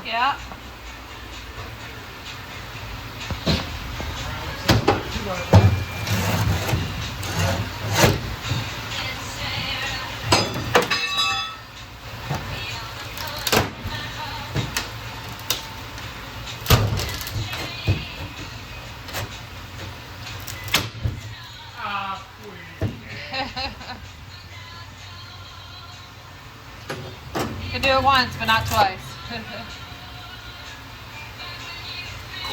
Yeah. You can do it once, but not twice.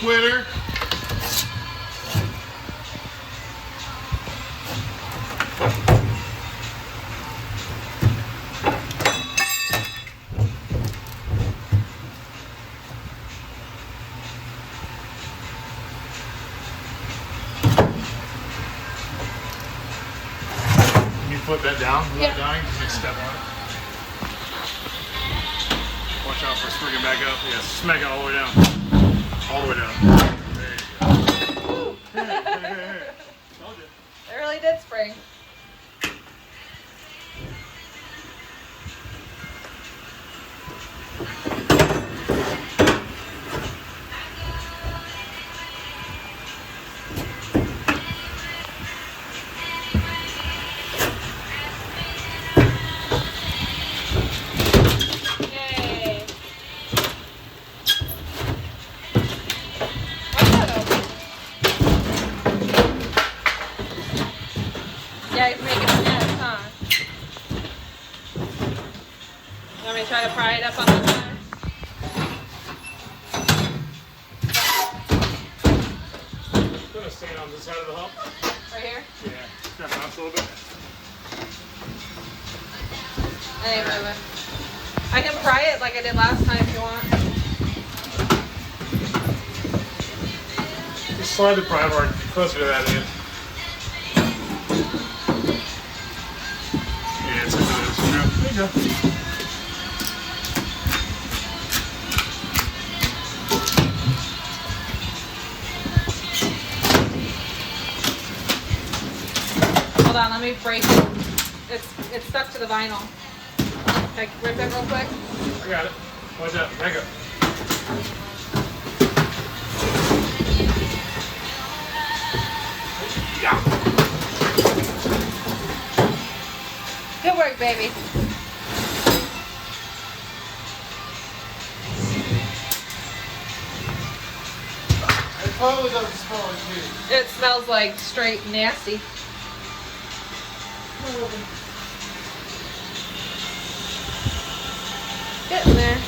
Quitter. Can you flip that down without dying? Just step on it. Watch out for swinging back up. Yeah, smack it all the way down. All the way down. There you go. Hey. Told you. It really did spring. Yeah, it's making a mess, huh? You want me to try to pry it up on the side? Put a stand on this side of the hump. Right here? Yeah, step out a little bit. I ain't moving. I can pry it like I did last time if you want. Just slide the pry bar closer to that end. Yeah, it's into this. There you go. Hold on, let me break it. It's stuck to the vinyl. Can I rip it real quick? I got it. Watch out. Back up. Yeah. Good work, baby. probably doesn't smell like cheese. It smells like straight nasty. Getting there.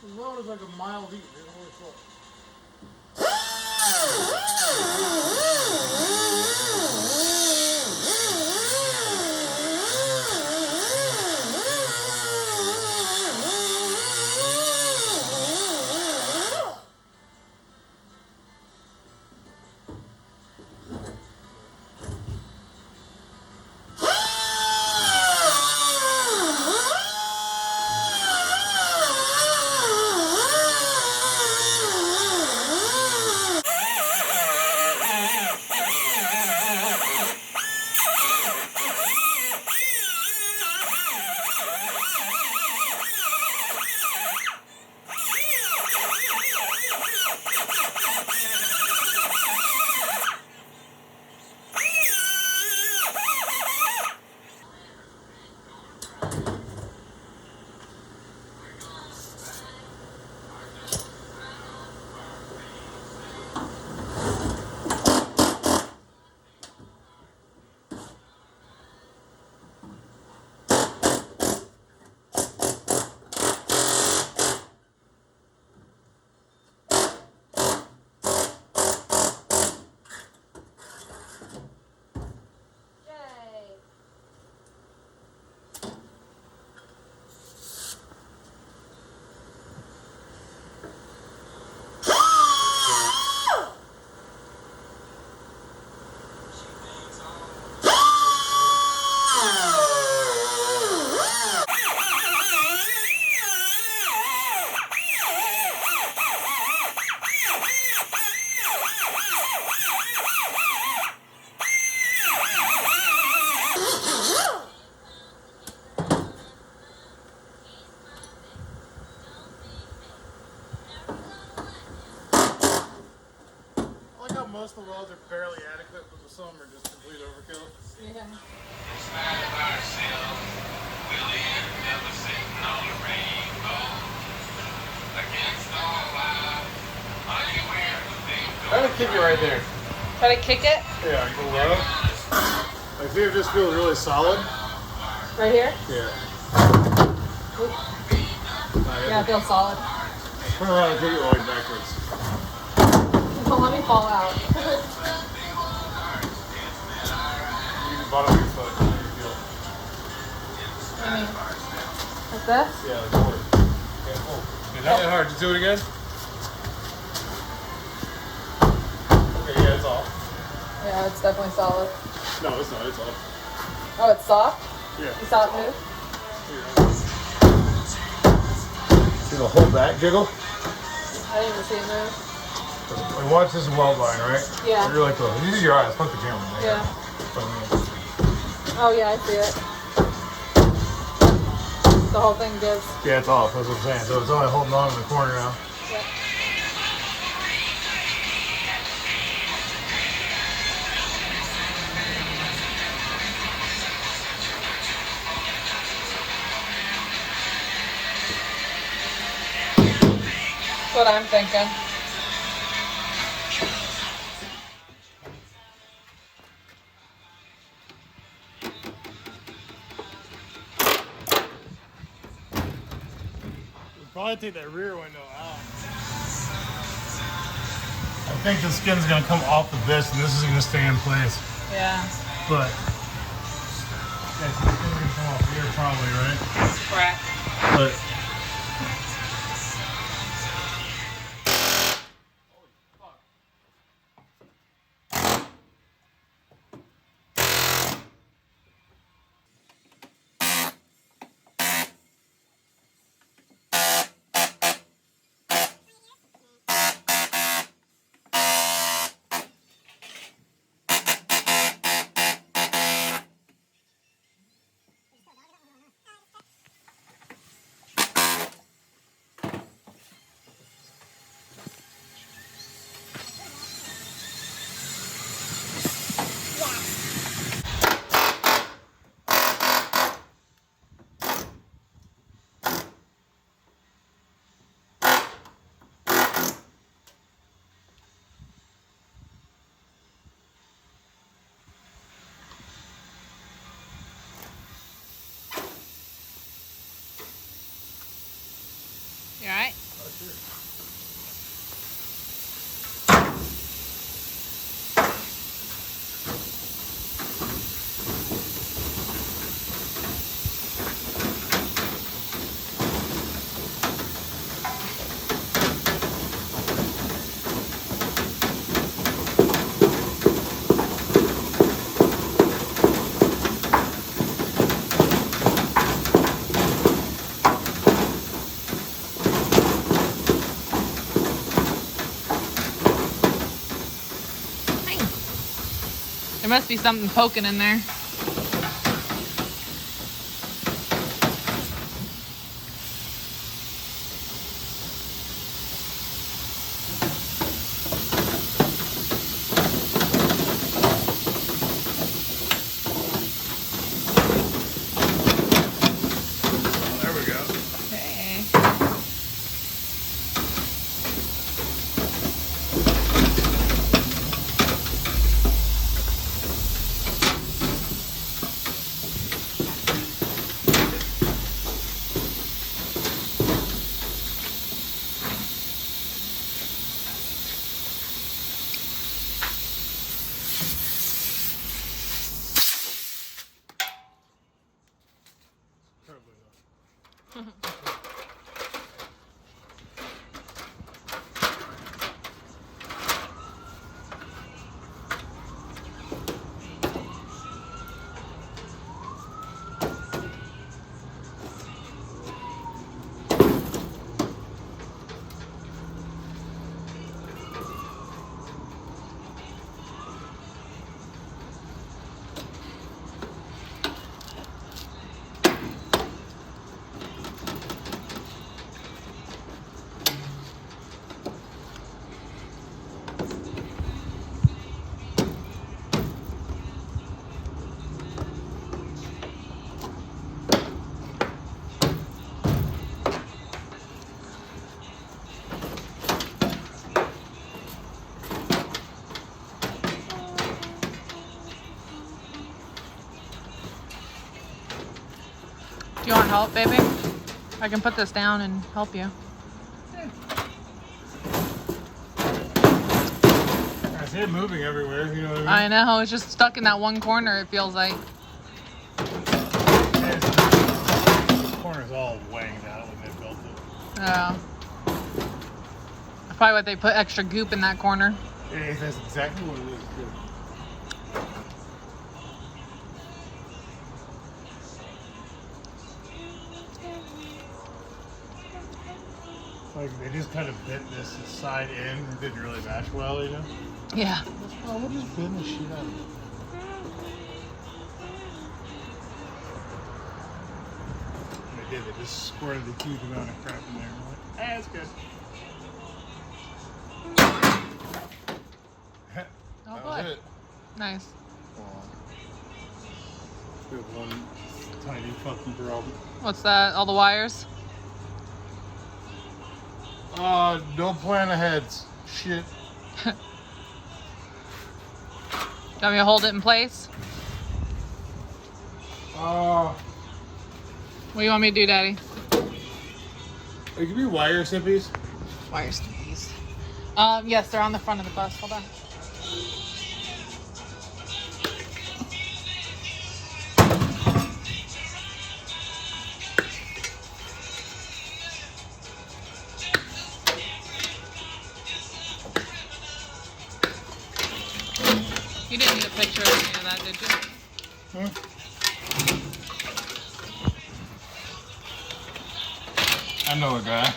As long as like a mild heat, dude. Holy fuck. Most of the roads are barely adequate, but some are just complete overkill. Yeah. Try to kick it right there. Try to kick it? Yeah, go low. I think it just feels really solid. Right here? Yeah. Yeah, it feels solid. Turn around and kick it like backwards. Don't let me fall out. You can bottom of your foot. How do you feel? I mean, like this? Yeah, like forward. Yeah, pull. Okay, not that hard. Just do it again. Okay, yeah, it's off. Yeah, it's definitely solid. No, it's not. It's off. Oh, it's soft? Yeah. You saw it move? See the whole back jiggle? I didn't even see it move. Like, watch this weld line, right? Yeah. You're like, use your eyes. Fuck the camera, man. Yeah. That's what I mean. Oh, yeah, I see it. The whole thing gives. Yeah, it's off. That's what I'm saying. So it's only holding on in the corner now. Yeah. That's what I'm thinking. Probably take that rear window out. I think the skin's gonna come off the vest and this is gonna stay in place. Yeah. But yeah, the skin's gonna come off here probably, right? Correct. But There must be something poking in there. There we go. Okay. Do you want help, baby? I can put this down and help you. I see it moving everywhere, you know what I mean? I know, it's just stuck in that one corner, it feels like. The corner's all wanged out when they built it. Yeah. Probably what they put extra goop in that corner. Yeah, that's exactly what it is. Good. Like they just kind of bent this side in. It didn't really match well, you know? Yeah. Oh, we'll just bend the shit out of it. And they did. They just squirted a huge amount of crap in there. I'm like, that's good. Oh, That boy. was it. Nice. We have one tiny fucking problem. What's that? All the wires? Don't plan ahead. Shit. Do you want me to hold it in place? What do you want me to do, Daddy? It could be wire snippies. Wire snippies. Yes, they're on the front of the bus. Hold on. You didn't need a picture of any of that, did you? I know a guy.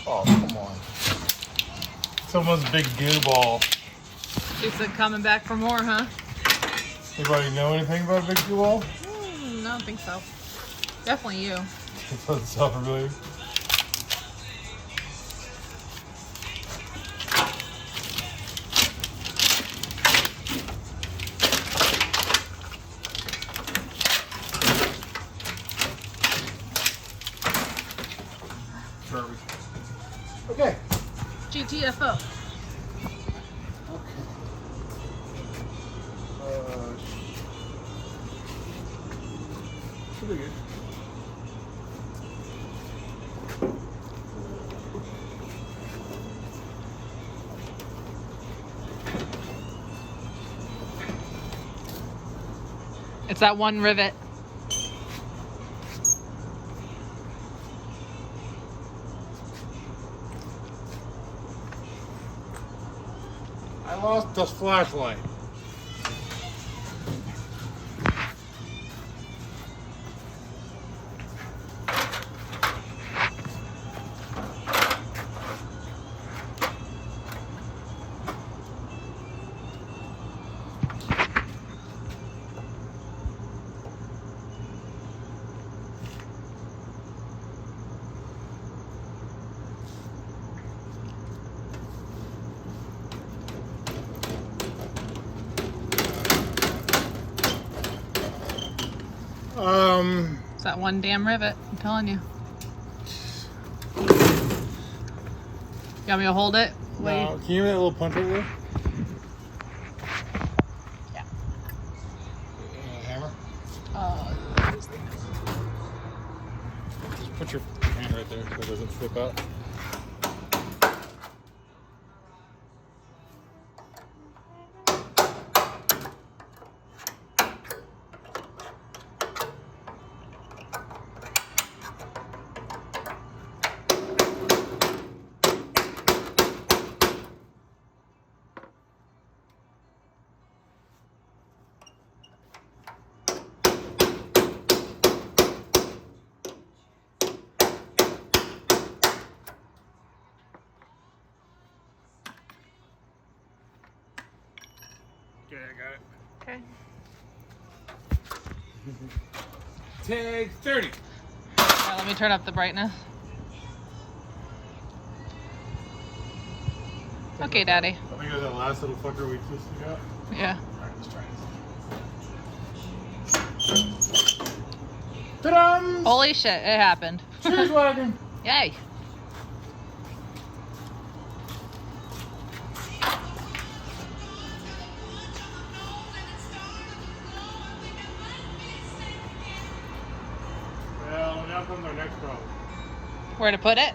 Oh, come on. Someone's big goo ball. She said coming back for more, huh? Anybody know anything about a big goo ball? I don't think so. Definitely you. It doesn't sound familiar. Okay. GTFO. Should be good. It's that one rivet. I lost the flashlight. It's that one damn rivet. I'm telling you. You want me to hold it? No, can you give me that little punch over there? Yeah. Hammer? These things. Just put your hand right there so it doesn't flip out. Okay, I got it. Okay. Take 30. Alright, let me turn up the brightness. Okay, Daddy. I think it was that last little fucker we twisted out. Yeah. Alright, let's try this. Ta-dam! Holy shit, it happened. Cheers, wagon! Yay. Well, now comes our next problem. Where to put it?